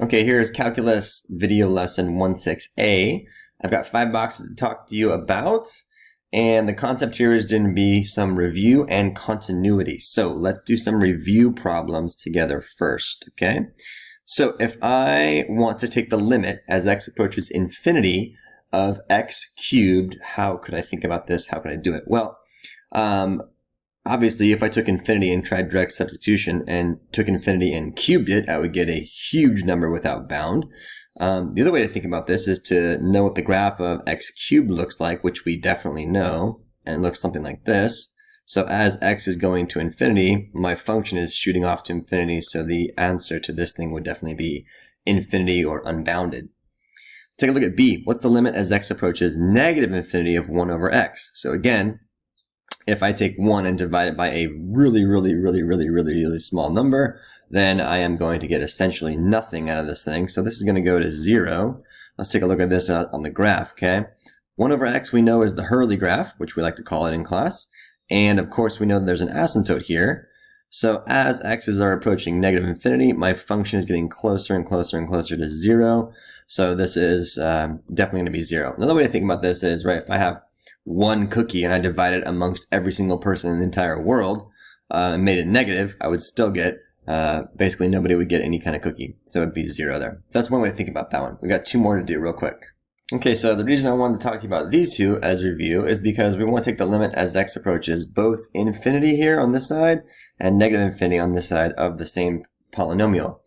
Okay, here's Calculus Video Lesson 16A. I've got 5 boxes to talk to you about, and the concept here is going to be some review and continuity. So let's do some review problems together first, okay? So if I want to take the limit as x approaches infinity of x cubed, how could I think about this? How can I do it? Well, obviously, if I took infinity and tried direct substitution and took infinity and cubed it, I would get a huge number without bound. The other way to think about this is to know what the graph of x cubed looks like, which we definitely know, and it looks something like this. So as x is going to infinity, my function is shooting off to infinity, so the answer to this thing would definitely be infinity or unbounded. Take a look at b. What's the limit as x approaches negative infinity of 1 over x? So again, if I take 1 and divide it by a really small number, then I am going to get essentially nothing out of this thing. So this is going to go to 0. Let's take a look at this on the graph, okay? 1 over x we know is the Hurley graph, which we like to call it in class. And of course we know that there's an asymptote here. So as x's are approaching negative infinity, my function is getting closer and closer and closer to 0. So this is definitely going to be 0. Another way to think about this is, right, if I have 1 cookie and I divide it amongst every single person in the entire world and made it negative, I would still get, basically nobody would get any kind of cookie. So it'd be 0 there. So that's one way to think about that one. We got 2 more to do real quick. Okay, so the reason I wanted to talk to you about these two as review is because we want to take the limit as x approaches both infinity here on this side and negative infinity on this side of the same polynomial.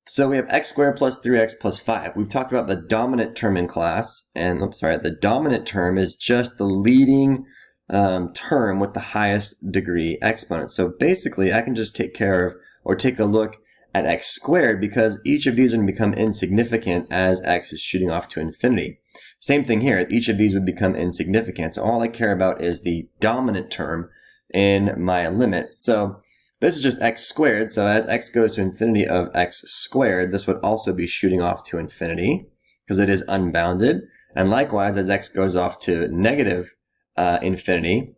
So we have x squared plus 3x plus 5. We've talked about the dominant term in class, and the dominant term is just the leading term with the highest degree exponent. So basically, I can just take care of, or take a look at x squared, because each of these are going to become insignificant as x is shooting off to infinity. Same thing here, each of these would become insignificant. So all I care about is the dominant term in my limit. So this is just x squared, so as x goes to infinity of x squared, this would also be shooting off to infinity because it is unbounded. And likewise, as x goes off to negative infinity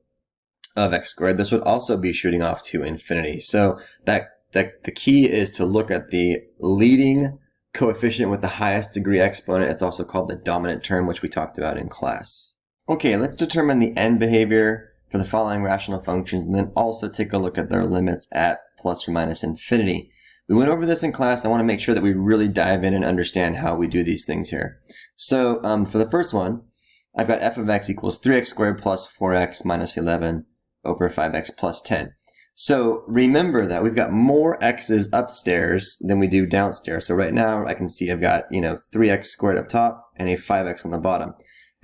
of x squared, this would also be shooting off to infinity. So the key is to look at the leading coefficient with the highest degree exponent. It's also called the dominant term, which we talked about in class. Okay, let's determine the end behavior for the following rational functions, and then also take a look at their limits at plus or minus infinity. We went over this in class, and I want to make sure that we really dive in and understand how we do these things here. So for the first one, I've got f of x equals 3x squared plus 4x minus 11 over 5x plus 10. So remember that we've got more x's upstairs than we do downstairs. So right now I can see I've got 3x squared up top and a 5x on the bottom.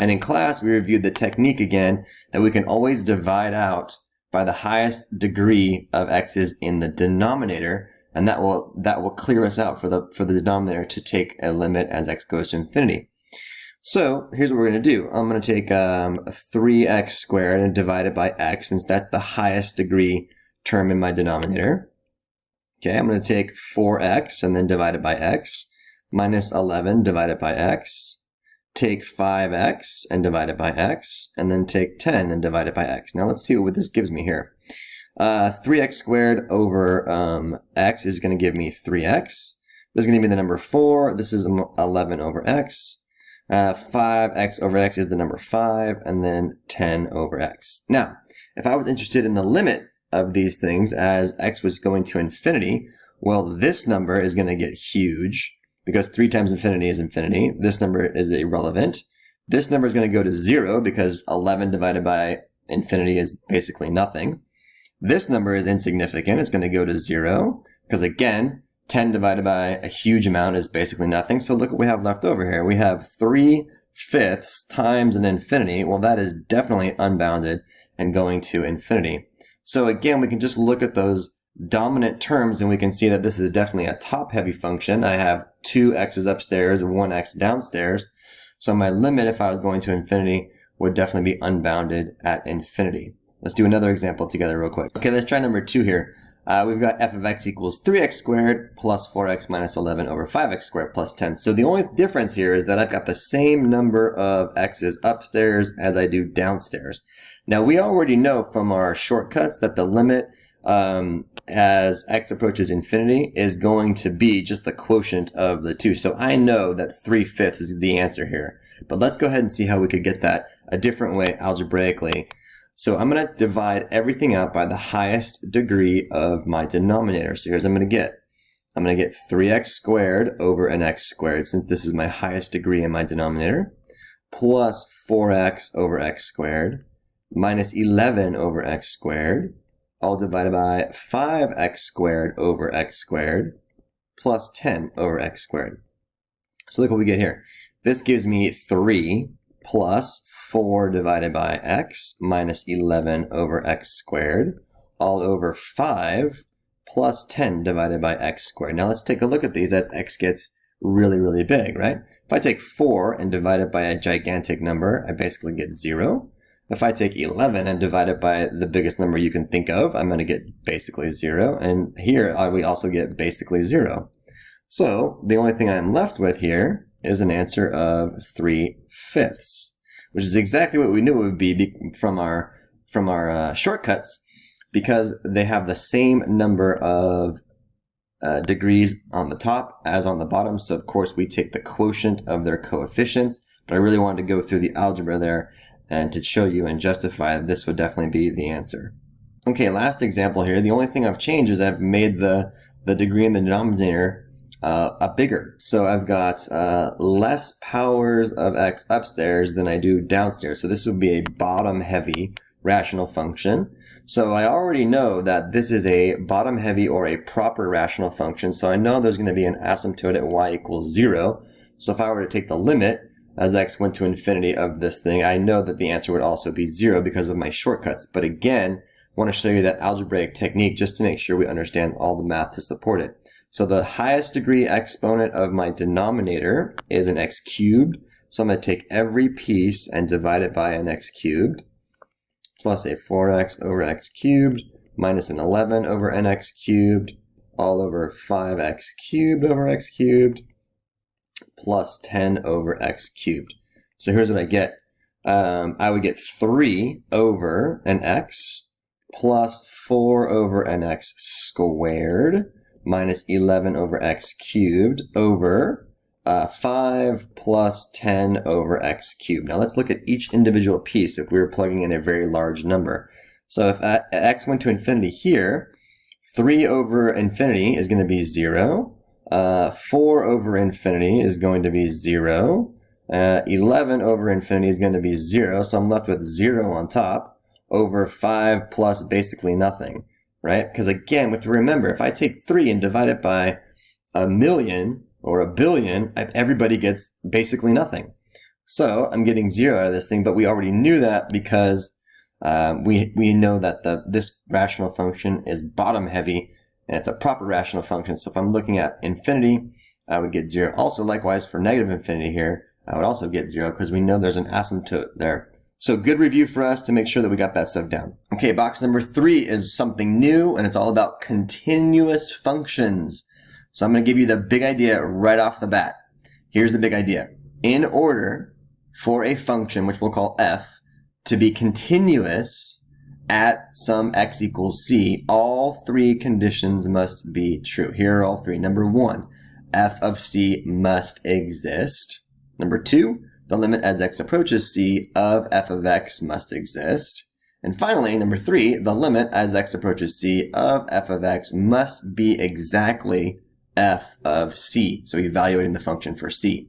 And in class, we reviewed the technique again that we can always divide out by the highest degree of x's in the denominator, and that will clear us out for the denominator to take a limit as x goes to infinity. So here's what we're going to do. I'm going to take 3x squared and divide it by x, since that's the highest degree term in my denominator. Okay, I'm going to take 4x and then divide it by x, minus 11 divided by x. Take 5x and divide it by x, and then take 10 and divide it by x. Now let's see what this gives me here. 3x squared over x is going to give me 3x. This is going to be the number 4. This is 11 over x. 5x over x is the number 5, and then 10 over x. Now, if I was interested in the limit of these things as x was going to infinity, well, this number is going to get huge, because 3 times infinity is infinity. This number is irrelevant. This number is going to go to 0 because 11 divided by infinity is basically nothing. This number is insignificant. It's going to go to 0 because, again, 10 divided by a huge amount is basically nothing. So look what we have left over here. We have 3/5 times an infinity. Well, that is definitely unbounded and going to infinity. So again, we can just look at those dominant terms and we can see that this is definitely a top-heavy function. I have 2 x's upstairs and 1 x downstairs. So my limit, if I was going to infinity, would definitely be unbounded at infinity. Let's do another example together real quick. Okay, let's try number 2 here. We've got f of x equals 3x squared plus 4x minus 11 over 5x squared plus 10. So the only difference here is that I've got the same number of x's upstairs as I do downstairs. Now we already know from our shortcuts that the limit as x approaches infinity is going to be just the quotient of the two. So I know that 3/5 is the answer here. But let's go ahead and see how we could get that a different way algebraically. So I'm going to divide everything out by the highest degree of my denominator. So here's what I'm going to get. I'm going to get 3x squared over an x squared, since this is my highest degree in my denominator, plus 4x over x squared, minus 11 over x squared, all divided by 5x squared over x squared, plus 10 over x squared. So look what we get here. This gives me 3 plus 4 divided by x minus 11 over x squared, all over 5 plus 10 divided by x squared. Now let's take a look at these as x gets really, really big, right? If I take 4 and divide it by a gigantic number, I basically get 0. If I take 11 and divide it by the biggest number you can think of, I'm going to get basically 0. And here we also get basically 0. So the only thing I'm left with here is an answer of 3/5, which is exactly what we knew it would be from our shortcuts, because they have the same number of degrees on the top as on the bottom. So of course we take the quotient of their coefficients, but I really wanted to go through the algebra there and to show you and justify that this would definitely be the answer. Okay, last example here. The only thing I've changed is I've made the degree in the denominator bigger. So I've got less powers of x upstairs than I do downstairs. So this would be a bottom heavy rational function. So I already know that this is a bottom heavy or a proper rational function. So I know there's going to be an asymptote at y equals 0. So if I were to take the limit as x went to infinity of this thing, I know that the answer would also be 0 because of my shortcuts. But again, I want to show you that algebraic technique just to make sure we understand all the math to support it. So the highest degree exponent of my denominator is an x cubed. So I'm going to take every piece and divide it by an x cubed, plus a 4x over x cubed, minus an 11 over an x cubed, all over 5x cubed over x cubed, plus 10 over x cubed. So here's what I get. I would get 3 over an x plus 4 over an x squared minus 11 over x cubed over 5 plus 10 over x cubed. Now let's look at each individual piece if we were plugging in a very large number. So if x went to infinity here, 3 over infinity is going to be 0. 4 over infinity is going to be 0. 11 over infinity is going to be 0. So I'm left with 0 on top over 5 plus basically nothing, right? Because again, we have to remember, if I take 3 and divide it by a million or a billion, everybody gets basically nothing. So I'm getting 0 out of this thing, but we already knew that because we know that this rational function is bottom heavy, and it's a proper rational function. So if I'm looking at infinity, I would get 0. Also, likewise, for negative infinity here, I would also get 0 because we know there's an asymptote there. So good review for us to make sure that we got that stuff down. Okay, box number 3 is something new, and it's all about continuous functions. So I'm going to give you the big idea right off the bat. Here's the big idea. In order for a function, which we'll call f, to be continuous at some x equals c, all 3 conditions must be true. Here are all 3. Number 1, f of c must exist. Number 2, the limit as x approaches c of f of x must exist. And finally, number 3, the limit as x approaches c of f of x must be exactly f of c. So evaluating the function for c.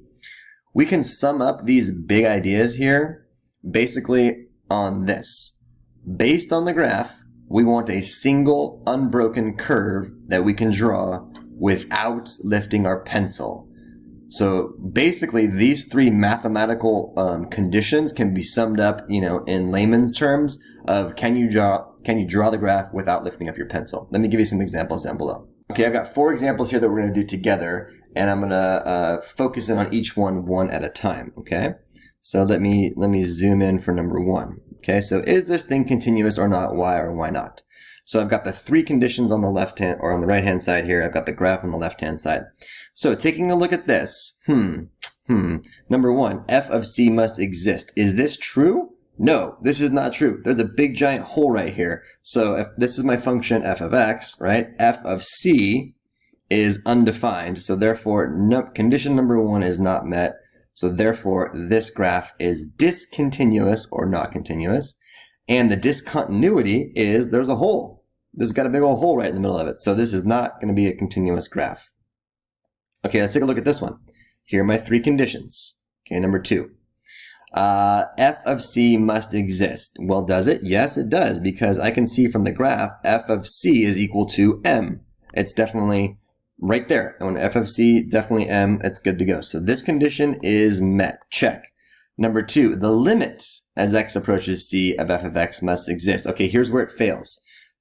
We can sum up these big ideas here basically on this. Based on the graph, we want a single unbroken curve that we can draw without lifting our pencil. So basically, these 3 mathematical conditions can be summed up, in layman's terms of can you draw the graph without lifting up your pencil? Let me give you some examples down below. Okay, I've got 4 examples here that we're going to do together, and I'm going to focus in on each one at a time. Okay, so let me zoom in for number 1. Okay, so is this thing continuous or not? Why or why not? So I've got the 3 conditions on the left hand or on the right hand side here. I've got the graph on the left hand side. So taking a look at this, number 1, f of c must exist. Is this true No, this is not true. There's a big giant hole right here. So if this is my function f of x, right? F of c is undefined. So therefore, condition number 1 is not met. So therefore, this graph is discontinuous or not continuous. And the discontinuity is there's a hole. There's got a big old hole right in the middle of it. So this is not going to be a continuous graph. Okay, let's take a look at this one. Here are my 3 conditions. Okay, number 2. F of c must exist. Well, does it? Yes, it does, because I can see from the graph f of c is equal to m. It's definitely right there. And when f of c, definitely m, it's good to go. So this condition is met. Check. Number 2, the limit as x approaches c of f of x must exist. Okay, here's where it fails.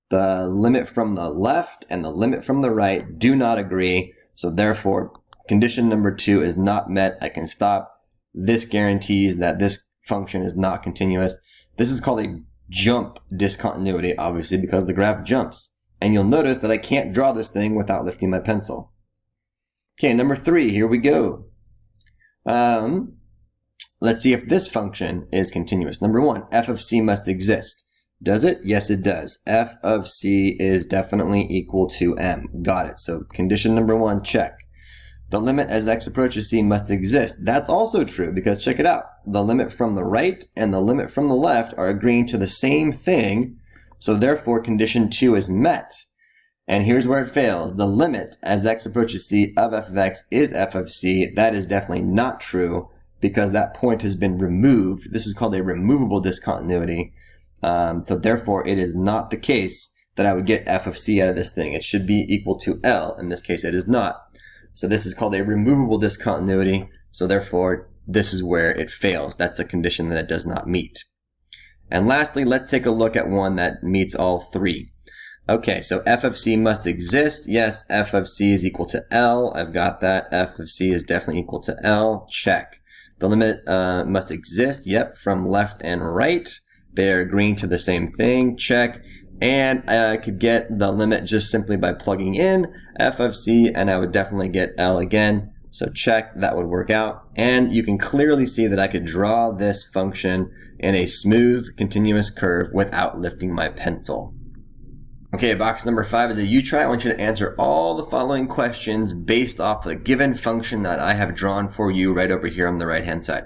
The limit from the left and the limit from the right do not agree. So therefore, condition number 2 is not met. I can stop. This guarantees that this function is not continuous. This is called a jump discontinuity, obviously, because the graph jumps. And you'll notice that I can't draw this thing without lifting my pencil. Okay, number 3, here we go. Let's see if this function is continuous. Number 1, f of c must exist. Does it? Yes, it does. F of c is definitely equal to m. Got it. So condition number 1, check. The limit as x approaches c must exist. That's also true, because check it out. The limit from the right and the limit from the left are agreeing to the same thing. So therefore, condition 2 is met. And here's where it fails. The limit as x approaches c of f of x is f of c. That is definitely not true, because that point has been removed. This is called a removable discontinuity. So therefore, it is not the case that I would get f of c out of this thing. It should be equal to L. In this case, it is not. So this is called a removable discontinuity. So therefore, this is where it fails. That's a condition that it does not meet. And lastly, let's take a look at one that meets all 3. Okay, so f of c must exist. Yes, f of c is equal to L. I've got that. F of c is definitely equal to L. Check. The limit must exist. Yep, from left and right. They're agreeing to the same thing. Check. And I could get the limit just simply by plugging in f of c, and I would definitely get L again. So check, that would work out. And you can clearly see that I could draw this function in a smooth, continuous curve without lifting my pencil. Okay, box number 5 is a U-try. I want you to answer all the following questions based off the given function that I have drawn for you right over here on the right-hand side.